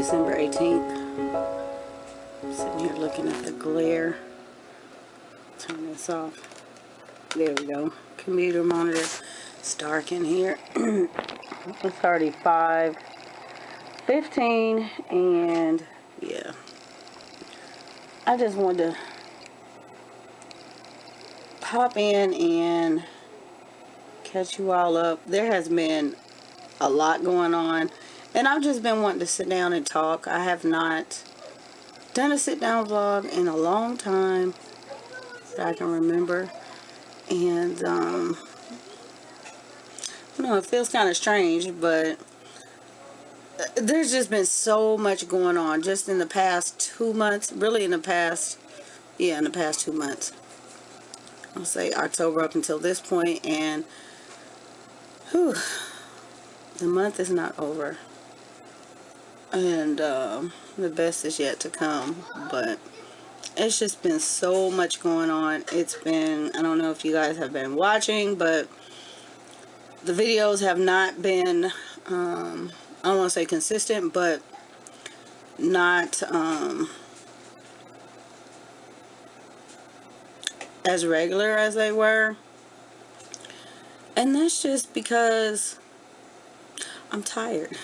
December 18th. Sitting here looking at the glare. Turn this off. There we go. Computer monitor. It's dark in here. It's already 5:15, and yeah. I just wanted to pop in and catch you all up. There has been a lot going on, and I've just been wanting to sit down and talk. I have not done a sit down vlog in a long time that I can remember, and you know, it feels kind of strange, but there's just been so much going on just in the past 2 months, really in the past 2 months. I'll say October up until this point, and whew, the month is not over, and the best is yet to come. But it's just been so much going on. It's been, I don't know if you guys have been watching, but the videos have not been, I don't want to say consistent, but not as regular as they were. And that's just because I'm tired.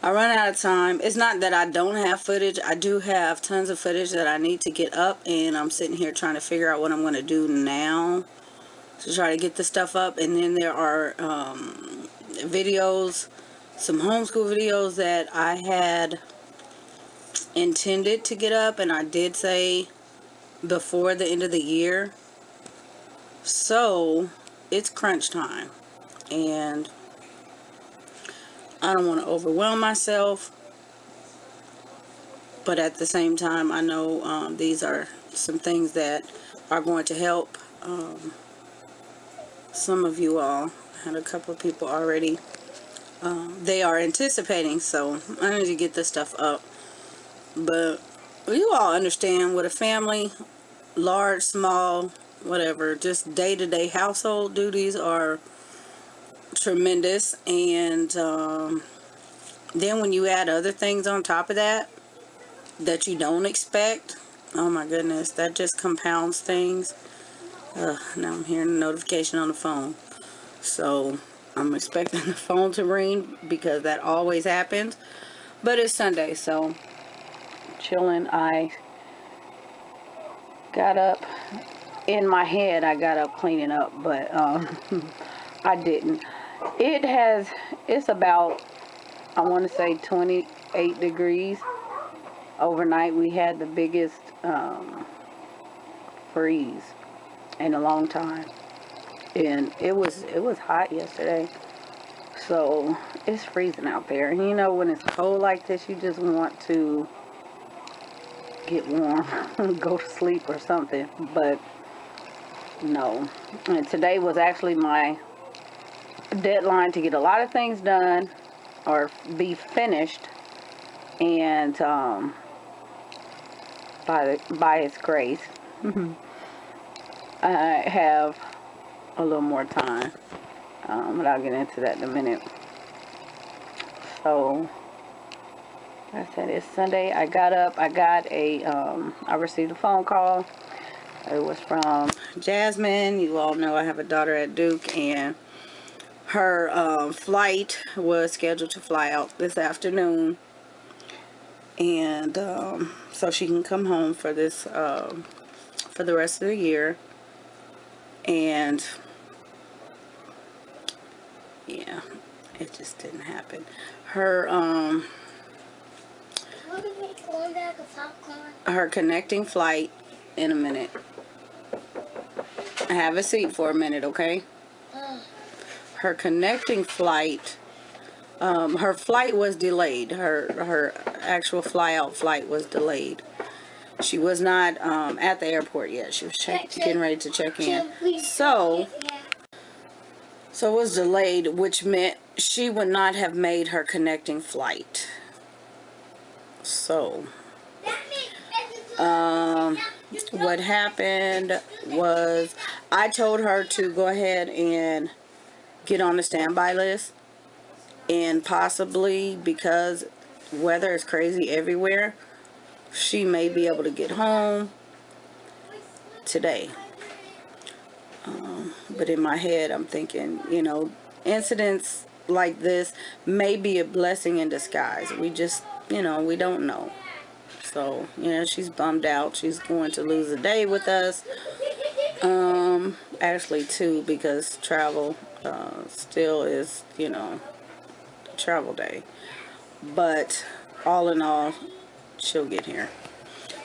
I run out of time. It's not that I don't have footage. I do have tons of footage that I need to get up, and I'm sitting here trying to figure out what I'm going to do now to try to get the stuff up. And then there are videos, some homeschool videos that I had intended to get up, and I did say before the end of the year. So it's crunch time, and I don't want to overwhelm myself, but at the same time, I know these are some things that are going to help some of you all. I had a couple of people already, they are anticipating, so I need to get this stuff up. But you all understand, with a family, large, small, whatever, just day-to-day household duties are tremendous. And then when you add other things on top of that that you don't expect, oh my goodness, that just compounds things. Now I'm hearing a notification on the phone, so I'm expecting the phone to ring because that always happens. But it's Sunday, so chilling. I got up, in my head I got up cleaning up, but I didn't. It's about, I want to say 28 degrees. Overnight we had the biggest freeze in a long time, and it was hot yesterday. So it's freezing out there, and you know, when it's cold like this, you just want to get warm go to sleep or something. But no. And today was actually my deadline to get a lot of things done or be finished, and by His grace I have a little more time, but I'll get into that in a minute. So like I said, it's Sunday. I got up. I got I received a phone call. It was from Jasmine. You all know I have a daughter at Duke, and her flight was scheduled to fly out this afternoon, and so she can come home for this for the rest of the year. And yeah, it just didn't happen. Her connecting flight, in a minute. Have a seat for a minute, okay? Her connecting flight, her flight was delayed. Her actual flight was delayed. She was not at the airport yet. She was getting ready to check in. So it was delayed, which meant she would not have made her connecting flight. So what happened was, I told her to go ahead and get on the standby list, and possibly because weather is crazy everywhere, she may be able to get home today. But in my head, I'm thinking, incidents like this may be a blessing in disguise. We just, we don't know. So, she's bummed out. She's going to lose a day with us. Actually, two, because travel still is, travel day. But all in all, she'll get here.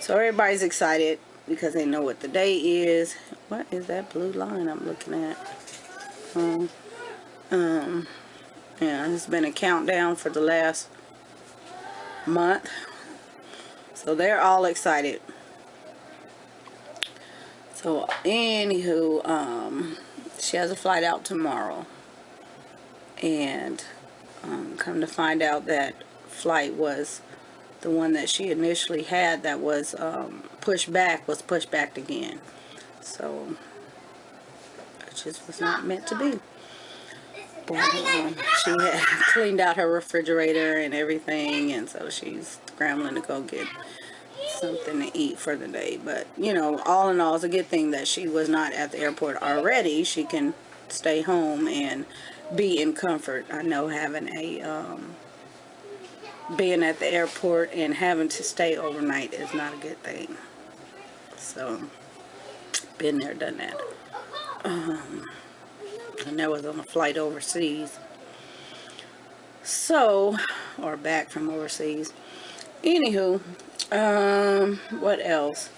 So everybody's excited because they know what the day is. What is that blue line I'm looking at? Yeah, it's been a countdown for the last month. So they're all excited. So anywho, she has a flight out tomorrow. And come to find out that flight was the one that she initially had that was pushed back again. So it just was not meant to be. But she had cleaned out her refrigerator and everything, and so she's scrambling to go get something to eat for the day. But all in all, it's a good thing that she was not at the airport already. She can stay home and be in comfort. I know having being at the airport and having to stay overnight is not a good thing. So, been there, done that. And that was on a flight overseas. So, or back from overseas. Anywho, what else?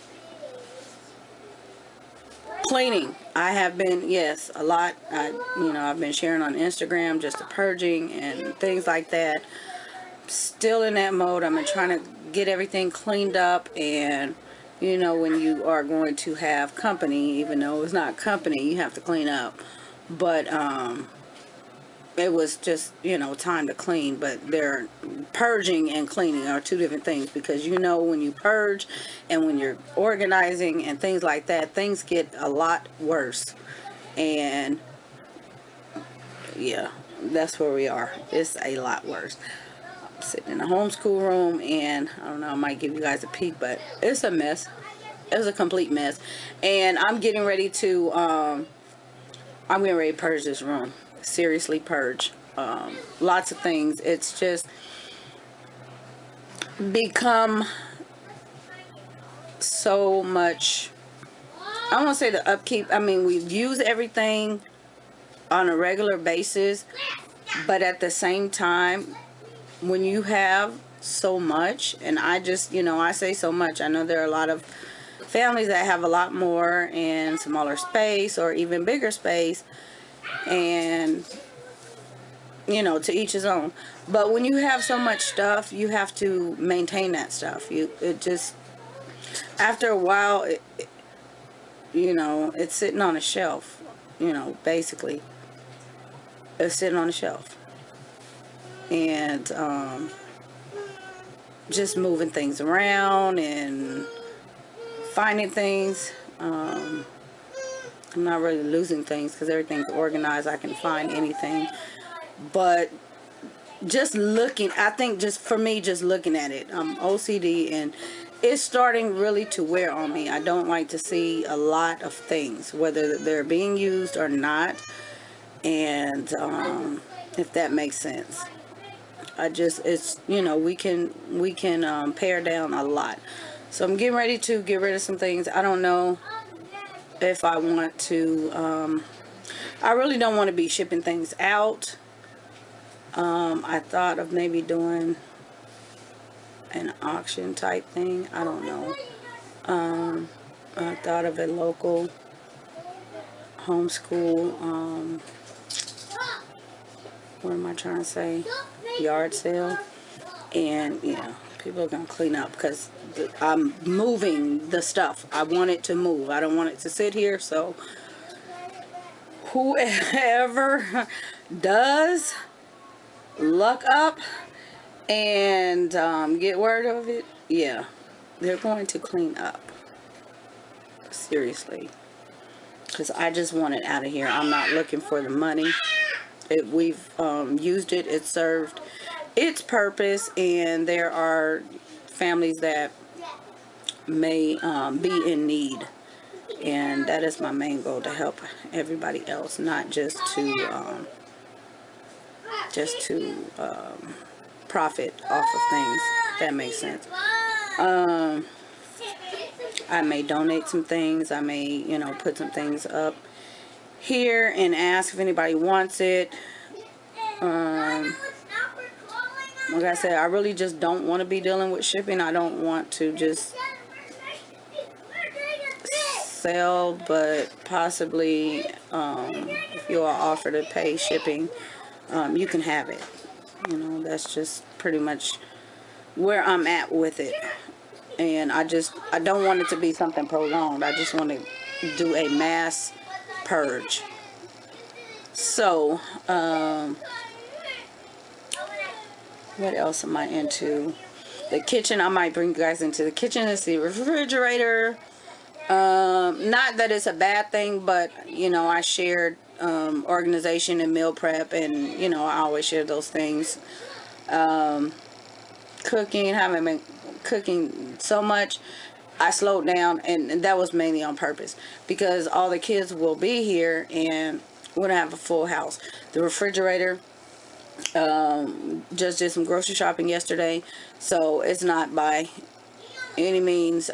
Cleaning. I have been, yes, a lot. I've been sharing on Instagram just the purging and things like that. Still in that mode. I've been trying to get everything cleaned up, and when you are going to have company, even though it's not company, you have to clean up. But it was just time to clean. But they're purging and cleaning are two different things, because when you purge and when you're organizing and things like that, things get a lot worse. And yeah, that's where we are. It's a lot worse. Sitting in a homeschool room, and I don't know, I might give you guys a peek, but it's a mess. It's a complete mess. And I'm getting ready to purge this room. Seriously, purge. Lots of things. It's just become so much. I don't want to say the upkeep. I mean, we use everything on a regular basis, but at the same time, when you have so much, and I just, I say so much. I know there are a lot of families that have a lot more and smaller space or even bigger space, and, to each his own. But when you have so much stuff, you have to maintain that stuff. It just, after a while, it's sitting on a shelf, basically. It's sitting on a shelf. And just moving things around and finding things. I'm not really losing things because everything's organized. I can find anything. But just looking, I think just for me, just looking at it, I'm OCD, and it's starting really to wear on me. I don't like to see a lot of things, whether they're being used or not. And if that makes sense. It's, we can pare down a lot. So I'm getting ready to get rid of some things. I don't know if I want to, I really don't want to be shipping things out. I thought of maybe doing an auction type thing. I don't know. I thought of a local homeschool, what am I trying to say? Yard sale. And people are gonna clean up because I'm moving the stuff. I want it to move. I don't want it to sit here. So whoever does look up and get word of it, yeah, they're going to clean up. Seriously, because I just want it out of here. I'm not looking for the money. We've used it. It served its purpose, and there are families that may be in need, and that is my main goal, to help everybody else, not just to profit off of things. If that makes sense. I may donate some things. I may, put some things up here and ask if anybody wants it. Like I said, I really just don't want to be dealing with shipping. I don't want to just sell, but possibly if you all offer to pay shipping, you can have it. That's just pretty much where I'm at with it. And I don't want it to be something prolonged. I just want to do a mass purge. So, what else am I into? The kitchen. I might bring you guys into the kitchen. It's the refrigerator. Not that it's a bad thing, but I shared organization and meal prep, and I always share those things. Cooking, haven't been cooking so much. I slowed down, and that was mainly on purpose, because all the kids will be here and we're gonna have a full house. The refrigerator, just did some grocery shopping yesterday, so it's not by any means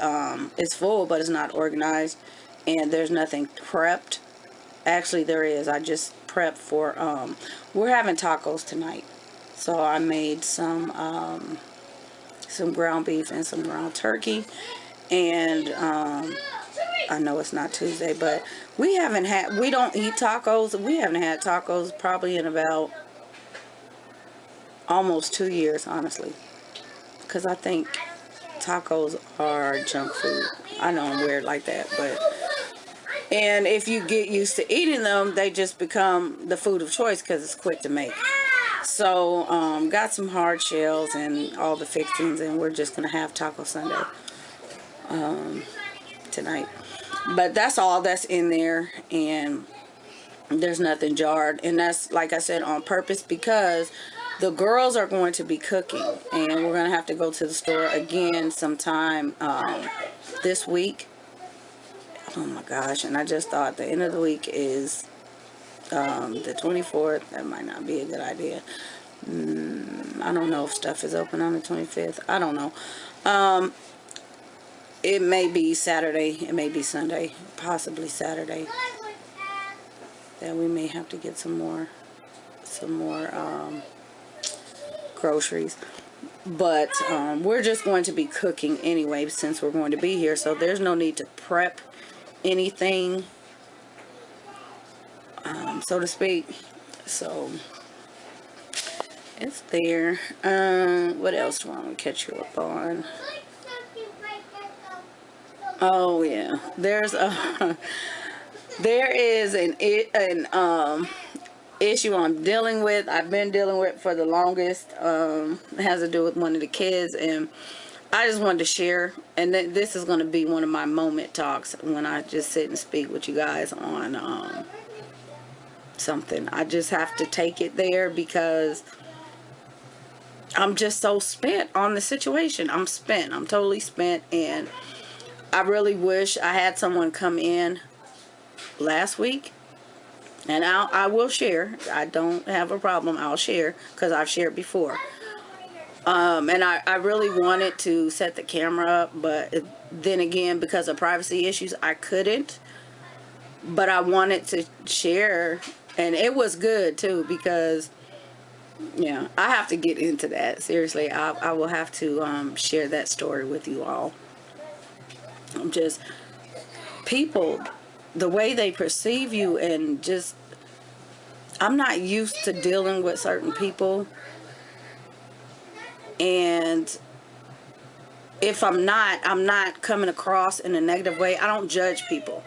it's full, but it's not organized, and there's nothing prepped. Actually, there is. I just prepped for we're having tacos tonight, so I made some ground beef and some ground turkey. And I know it's not Tuesday, but we don't eat tacos. We haven't had tacos probably in about almost 2 years, honestly, because I think tacos are junk food. I know I'm weird like that, and if you get used to eating them, they just become the food of choice because it's quick to make. So got some hard shells and all the fixings, and we're just gonna have Taco Sunday tonight. But that's all that's in there, and there's nothing jarred, and that's, like I said, on purpose, because the girls are going to be cooking, and we're gonna have to go to the store again sometime this week. Oh my gosh, and I just thought the end of the week is the 24th. That might not be a good idea. I don't know if stuff is open on the 25th. I don't know. It may be Saturday. It may be Sunday. Possibly Saturday. That we may have to get some more groceries. But we're just going to be cooking anyway, since we're going to be here. So there's no need to prep anything, so to speak. So it's there. What else do I want to catch you up on? Oh yeah, there is an issue I'm dealing with. I've been dealing with for the longest. It has to do with one of the kids, and I just wanted to share. And this is going to be one of my moment talks, when I just sit and speak with you guys on something. I just have to take it there because I'm just so spent on the situation. I'm spent. I'm totally spent, and I really wish I had someone come in last week, and I will share. I don't have a problem. I'll share, because I've shared before. And I really wanted to set the camera up, but then again, because of privacy issues, I couldn't. But I wanted to share, and it was good too, because yeah, I have to get into that. Seriously, I will have to share that story with you all. Just people, the way they perceive you, and just, I'm not used to dealing with certain people, and if I'm not coming across in a negative way. I don't judge people,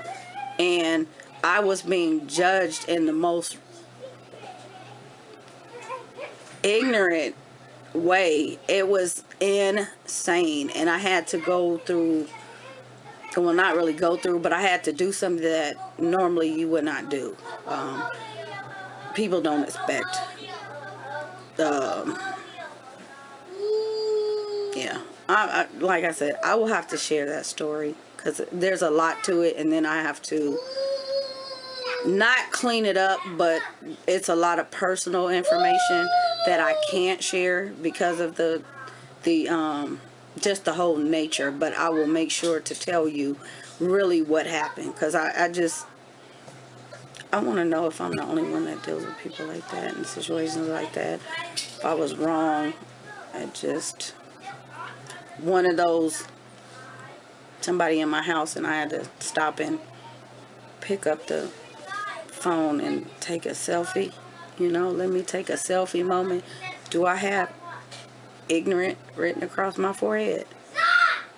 and I was being judged in the most ignorant way. It was insane, and I had to go through, well, not really go through, but I had to do something that normally you would not do. People don't expect like I said, I will have to share that story because there's a lot to it, and then I have to not clean it up, but it's a lot of personal information that I can't share because of the just the whole nature. But I will make sure to tell you really what happened, because I want to know if I'm the only one that deals with people like that in situations like that. If I was wrong, I just one of those, somebody in my house and I had to stop and pick up the phone and take a selfie. You know, let me take a selfie moment. Do I have ignorant written across my forehead?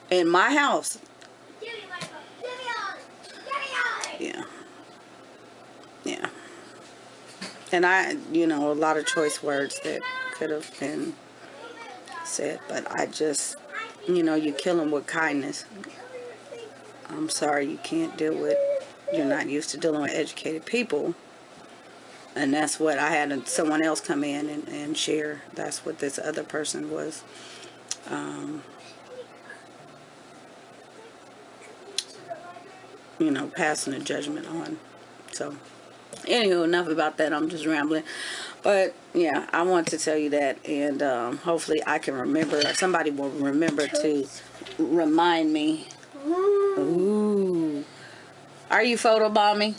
In my house. Yeah. Yeah. And you know, a lot of choice words that could have been said, but I just, you know, you kill them with kindness. I'm sorry you can't deal with, you're not used to dealing with educated people. And that's what I had someone else come in and share. That's what this other person was. You know, passing a judgment on. So, anywho, enough about that. I'm just rambling. But, yeah, I want to tell you that. And hopefully I can remember, somebody will remember to remind me. Ooh. Are you photobombing?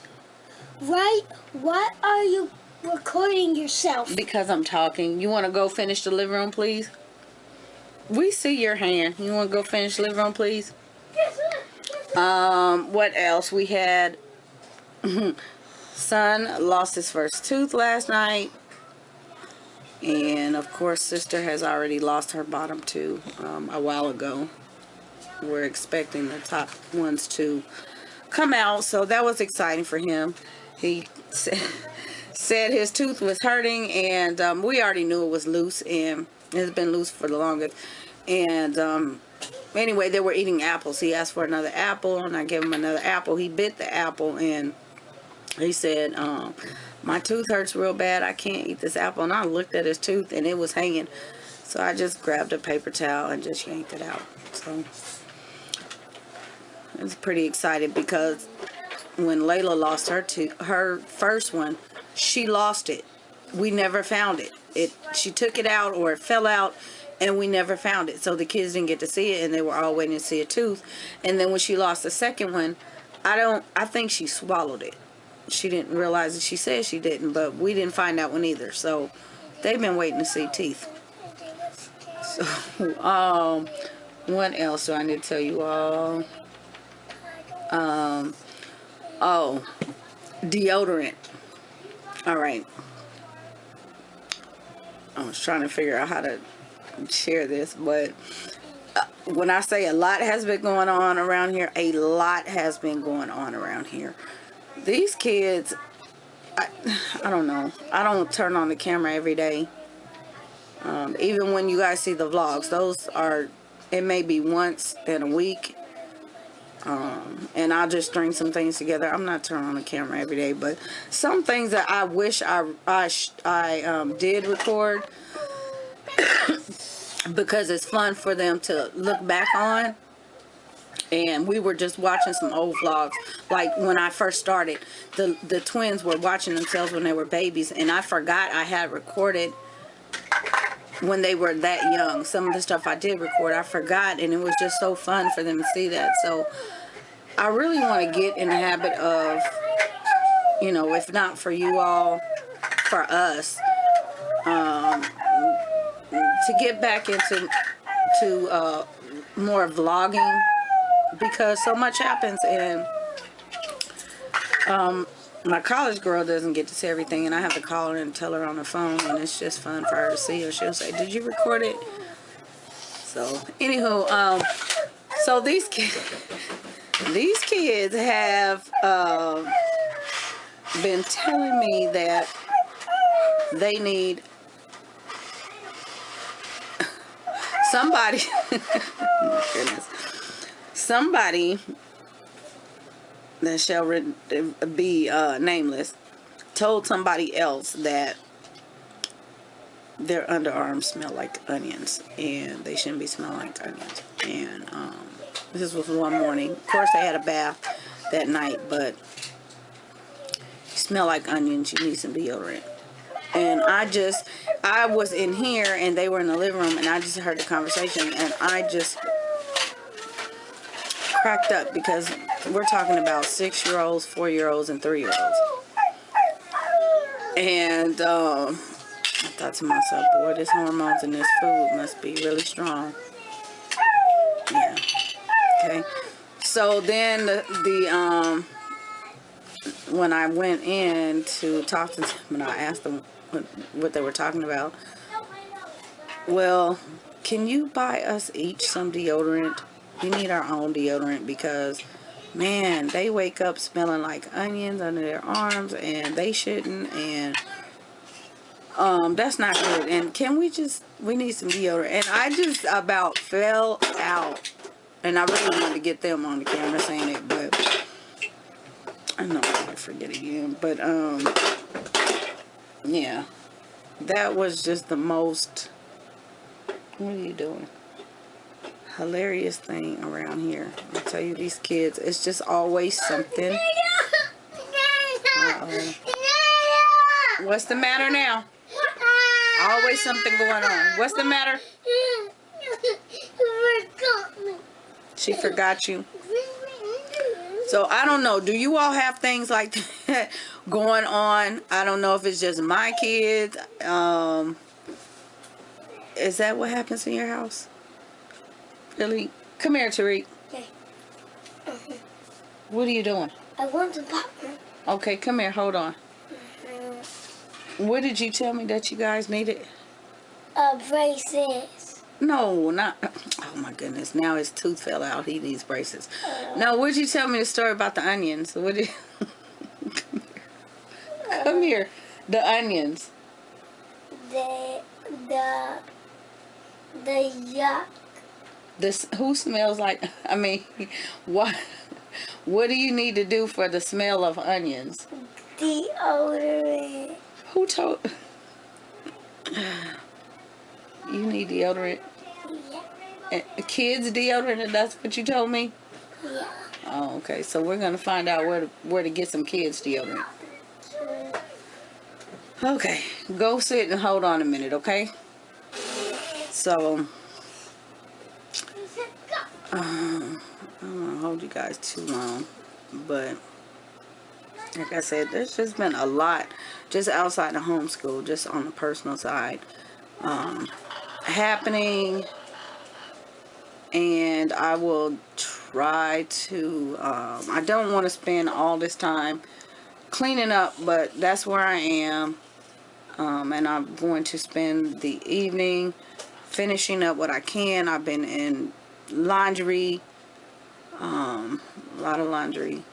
Right? Why are you recording yourself? Because I'm talking. You want to go finish the living room, please? We see your hand. You want to go finish the living room, please? What else? We had son lost his first tooth last night. And, of course, sister has already lost her bottom two a while ago. We're expecting the top ones to come out, so that was exciting for him. He said his tooth was hurting, and we already knew it was loose, and it's been loose for the longest. And anyway, they were eating apples. He asked for another apple, and I gave him another apple. He bit the apple, and he said, my tooth hurts real bad. I can't eat this apple. And I looked at his tooth, and it was hanging. So I just grabbed a paper towel and just yanked it out. So I was pretty excited because when Layla lost her first one, she lost it. We never found it. She took it out, or it fell out, and we never found it. So the kids didn't get to see it, and they were all waiting to see a tooth. And then when she lost the second one, I think she swallowed it. She didn't realize it. She said she didn't, but we didn't find that one either. So they've been waiting to see teeth. So, what else do I need to tell you all? Oh, deodorant. All right. I was trying to figure out how to share this, but when I say a lot has been going on around here, a lot has been going on around here. These kids, I don't know. I don't turn on the camera every day. Even when you guys see the vlogs, those are, it may be once in a week. And I'll just string some things together. I'm not turning on the camera every day, but some things that I wish I did record because it's fun for them to look back on. And we were just watching some old vlogs, like when I first started. The twins were watching themselves when they were babies, and I forgot I had recorded when they were that young. Some of the stuff I did record, I forgot, and it was just so fun for them to see that. So I really want to get in the habit of, you know, if not for you all, for us, to get back into more vlogging, because so much happens, and my college girl doesn't get to see everything, and I have to call her and tell her on the phone, and it's just fun for her to see her. She'll say, did you record it? So anywho, so these kids have been telling me that they need somebody oh my goodness, somebody that shall be nameless told somebody else that their underarms smell like onions, and they shouldn't be smelling like onions. And this was one morning. Of course, they had a bath that night, but you smell like onions. You need some deodorant. And I was in here, and they were in the living room, and I just heard the conversation, and I just cracked up, because we're talking about 6-year-olds, 4-year-olds, and 3-year-olds. And I thought to myself, boy, this hormones in this food must be really strong. Yeah. Okay. So then when I went in to talk to them, and I asked them what they were talking about, well, can you buy us each some deodorant? We need our own deodorant, because, man, they wake up smelling like onions under their arms, and they shouldn't, and that's not good. And we need some deodorant. And I just about fell out. And I really wanted to get them on the camera saying it, but I know I might forget again. But yeah, that was just the most, what are you doing? Hilarious thing around here. I tell you, these kids, it's just always something. Uh-oh. What's the matter now? Always something going on. What's the matter? She forgot you. So I don't know. Do you all have things like that going on? I don't know if it's just my kids. Is that what happens in your house? Really? Come here, Tariq. Okay. What are you doing? I want some popcorn. Okay, come here. Hold on. What did you tell me that you guys needed? Braces. No, not. Oh my goodness! Now his tooth fell out. He needs braces. No, what did you tell me the story about the onions? What did? Come here. The onions. The yuck. This who smells like? I mean, what? What do you need to do for the smell of onions? Deodorant. Who told? You need deodorant. Yeah. Kids deodorant, and that's what you told me? Yeah. Oh, okay. So we're going to find out where to get some kids deodorant. Okay. Go sit and hold on a minute, okay? So, I don't want to hold you guys too long, but like I said, there's just been a lot just outside the homeschool, just on the personal side, happening. And I will try to, I don't want to spend all this time cleaning up, but that's where I am. And I'm going to spend the evening finishing up what I can. I've been in laundry, a lot of laundry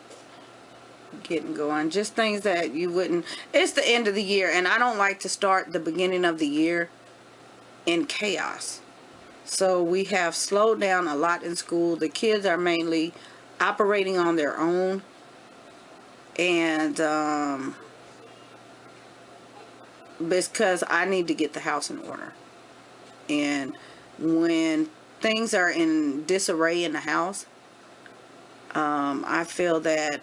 getting going. Just things that you wouldn't, it's the end of the year, and I don't like to start the beginning of the year in chaos. So we have slowed down a lot in school. The kids are mainly operating on their own. And because I need to get the house in order. And when things are in disarray in the house, I feel that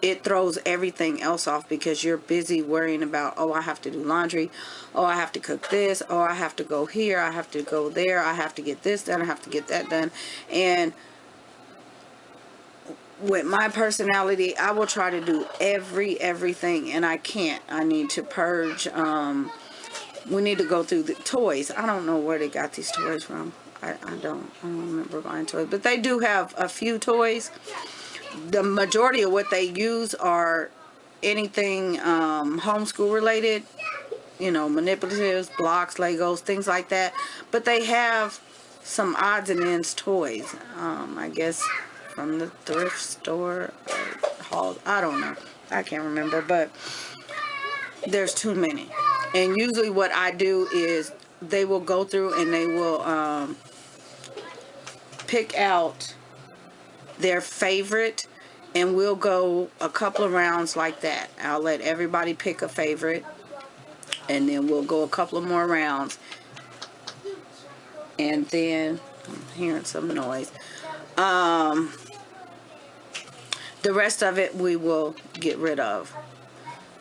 it throws everything else off, because you're busy worrying about, oh, I have to do laundry, oh, I have to cook this, oh, I have to go here, I have to go there, I have to get this done, I have to get that done. And with my personality, I will try to do everything, and I can't. I need to purge. We need to go through the toys. I don't know where they got these toys from. I don't remember buying toys, but they do have a few toys. The majority of what they use are anything homeschool related, you know, manipulatives, blocks, Legos, things like that. But they have some odds and ends toys, I guess from the thrift store or hall. I don't know. I can't remember, but there's too many. And usually what I do is they will go through and they will pick out their favorite, and we'll go a couple of rounds like that. I'll let everybody pick a favorite. and then we'll go a couple of more rounds, and then I'm hearing some noise. The rest of it we will get rid of.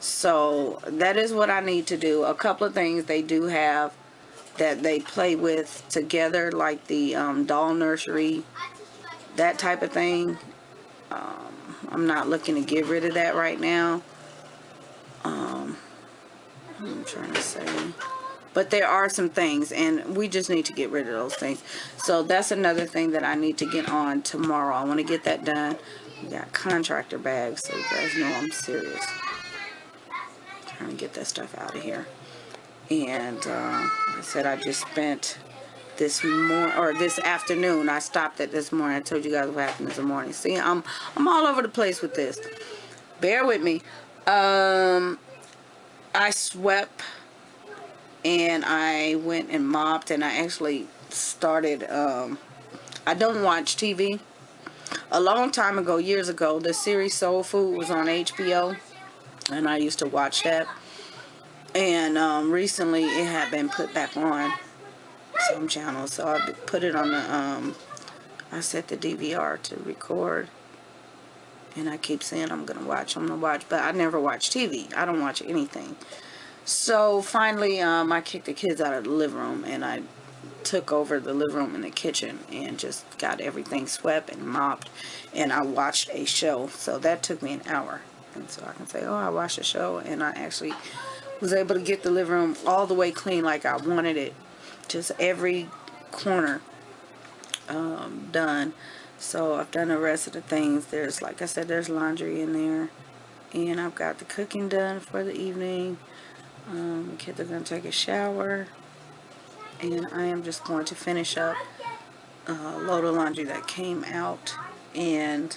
So that is what I need to do. A couple of things they do have that they play with together, like the doll nursery, that type of thing. I'm not looking to get rid of that right now. I'm trying to say, but there are some things, and we just need to get rid of those things. So that's another thing that I need to get on tomorrow. I want to get that done. We got contractor bags, so you guys know I'm serious. Trying to get that stuff out of here. And I said I just spent this afternoon. I stopped it this morning. I told you guys what happened this morning. See, I'm all over the place with this. Bear with me. I swept, and I went and mopped, and I actually started. I don't watch TV. A long time ago, years ago, the series Soul Food was on HBO, and I used to watch that. And recently, it had been put back on some channels, so I put it on the. I set the DVR to record, and I keep saying I'm gonna watch, but I never watch TV. I don't watch anything. So finally, I kicked the kids out of the living room, and I took over the living room and the kitchen and just got everything swept and mopped, and I watched a show. So that took me an hour, and so I can say, oh, I watched a show, and I actually was able to get the living room all the way clean like I wanted it, just every corner done. So I've done the rest of the things. There's, like I said, there's laundry in there, and I've got the cooking done for the evening. The kids are going to take a shower, and I am just going to finish up a load of laundry that came out, and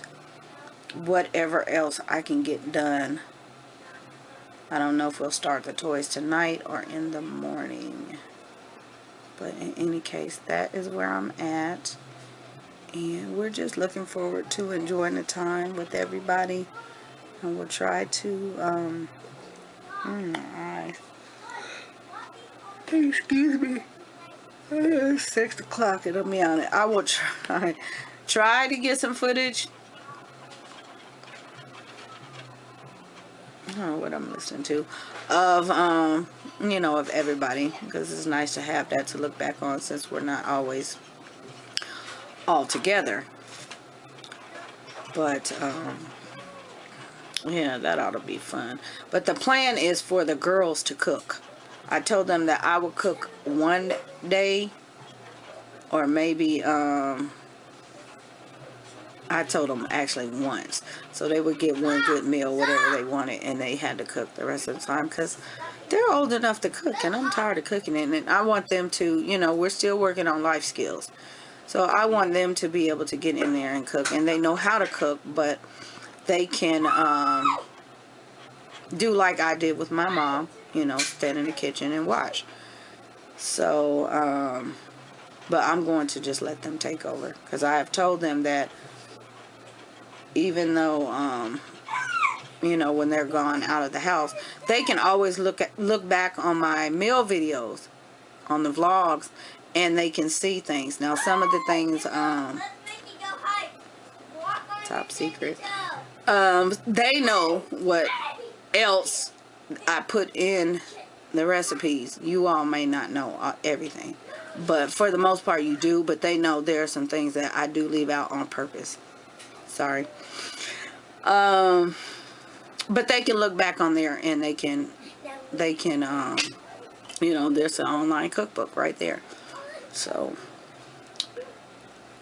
whatever else I can get done. I don't know if we'll start the toys tonight or in the morning, but in any case, that is where I'm at, and we're just looking forward to enjoying the time with everybody, and we'll try to excuse me. It's 6 o'clock, it'll be on it. I will try to get some footage. I don't know what I'm listening to, of of everybody, because it's nice to have that to look back on, since we're not always all together. But yeah, that ought to be fun. But the plan is for the girls to cook. I told them that I would cook one day, or maybe I told them actually once, so they would get one good meal, whatever they wanted, and they had to cook the rest of the time, because they're old enough to cook, and I'm tired of cooking it, and I want them to, we're still working on life skills, so I want them to be able to get in there and cook, and they know how to cook, but they can do like I did with my mom, stand in the kitchen and watch. So but I'm going to just let them take over, because I have told them that even though when they're gone out of the house, they can always look back on my meal videos on the vlogs, and they can see things. Now some of the things top secret, they know what else I put in the recipes. You all may not know everything, but for the most part you do. But they know there are some things that I do leave out on purpose. Sorry. But they can look back on there, and they can there's an online cookbook right there. So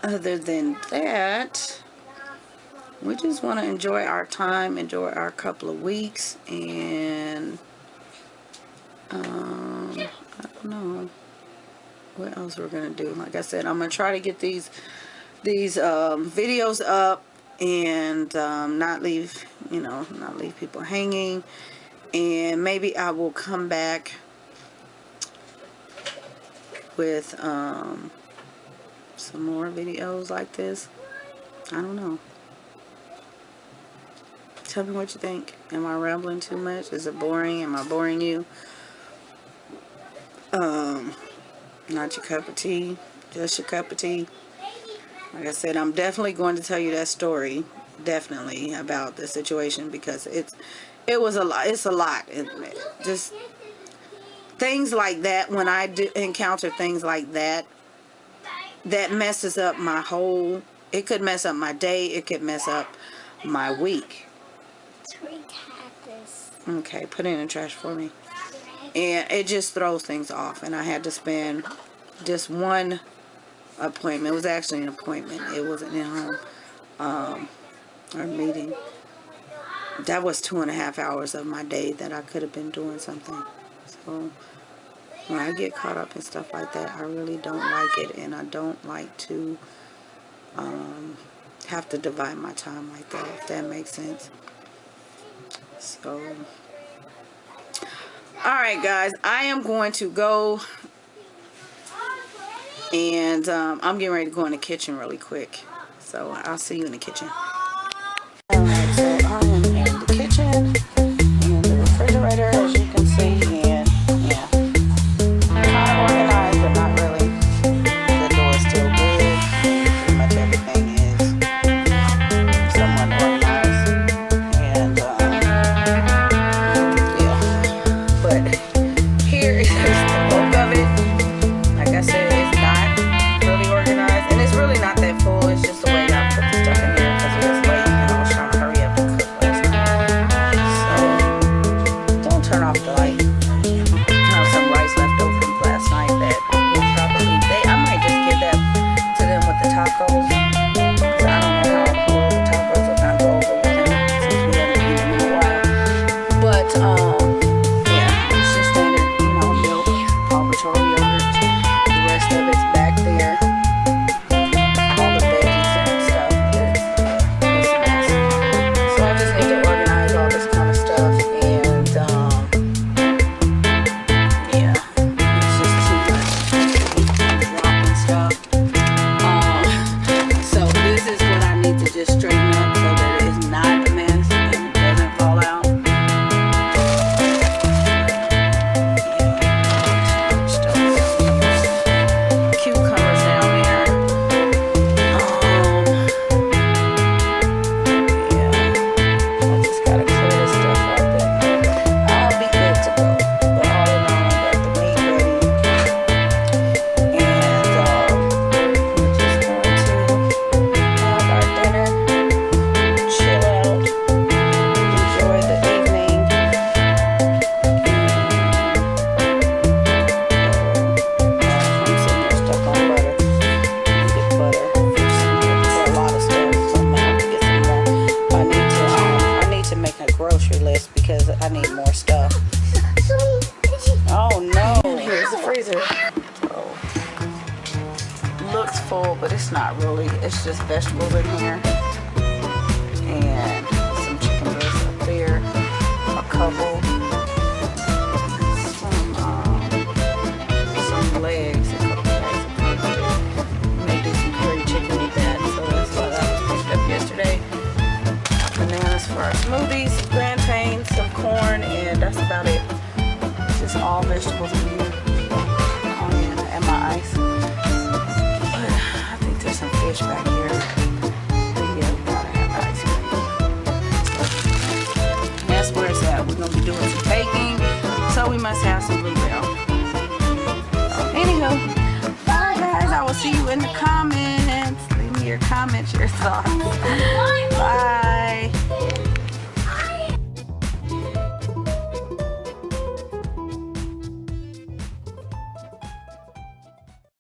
other than that, we just want to enjoy our time, enjoy our couple of weeks, and I don't know what else we're gonna do. Like I said, I'm gonna try to get these videos up, and not leave people hanging, and maybe I will come back with some more videos like this. I don't know. Tell me what you think. Am I rambling too much? Is it boring? Am I boring you? Not your cup of tea, just your cup of tea. Like I said, I'm definitely going to tell you that story, definitely, about the situation, because it was a lot. It's a lot. Just things like that, when I do encounter things like that, that messes up my whole, it could mess up my day, it could mess up my week. Okay, put it in the trash for me. And it just throws things off, and I had to spend just one appointment. It was actually an appointment. It wasn't in home or meeting. That was 2.5 hours of my day that I could have been doing something. So when I get caught up in stuff like that, I really don't like it, and I don't like to have to divide my time like that, if that makes sense. So, alright guys, I am going to go, and I'm getting ready to go in the kitchen really quick. So I'll see you in the kitchen. Alright, so I am in the kitchen, in the refrigerator, as you can see, and yeah, kind of organized, but not really. The door is still good. Pretty much everything is somewhat organized, and yeah, but here is the bulk of it. Like I said, it's not really organized, and it's really not that full. It's just the way I put the stuff in here, because it was late and I was trying to hurry up and cook last night. So don't turn off the light. I have some rice left over from last night that will probably, I might just give that to them with the tacos, because I don't know how well the tacos will not go over with them since we haven't eaten in a while. But yeah, it's just standard, milk, Paw Patrol yogurt. The rest of it's back there. All the veggies and stuff. It's a mess. So I just need to organize all this kind of stuff, and yeah, it's just too much. Dropping stuff. So this is what I need to just straighten up so that it's not a mess and it doesn't fall out. Cucumbers down there. Yeah, I just gotta clear this stuff out there. I'll be good to go. But all in all, I got the meat ready, and we're just going to have our dinner, chill out, enjoy the evening, I'm sitting here stuck on butter. Get butter for a lot of stuff, so I'm gonna have to get some more. I need to make a grocery list because I need more stuff. Oh no! Here's the freezer. So, looks full, but it's not really. It's just vegetables in here and some chicken breasts up there, a couple, some legs, a couple legs of pork. May do some curry chicken with that, so that's why that was picked up yesterday. Bananas for our smoothies, plantains, some corn, and that's about it. It's just all vegetables in here. Oh yeah, and my ice. But I think there's some fish back here. But yeah, we gotta have ice cream. That's where it's at. We're gonna be doing some baking, so we must have some bluebell. Anywho, bye guys. I will see you in the comments. Leave me your comments, your thoughts. Bye.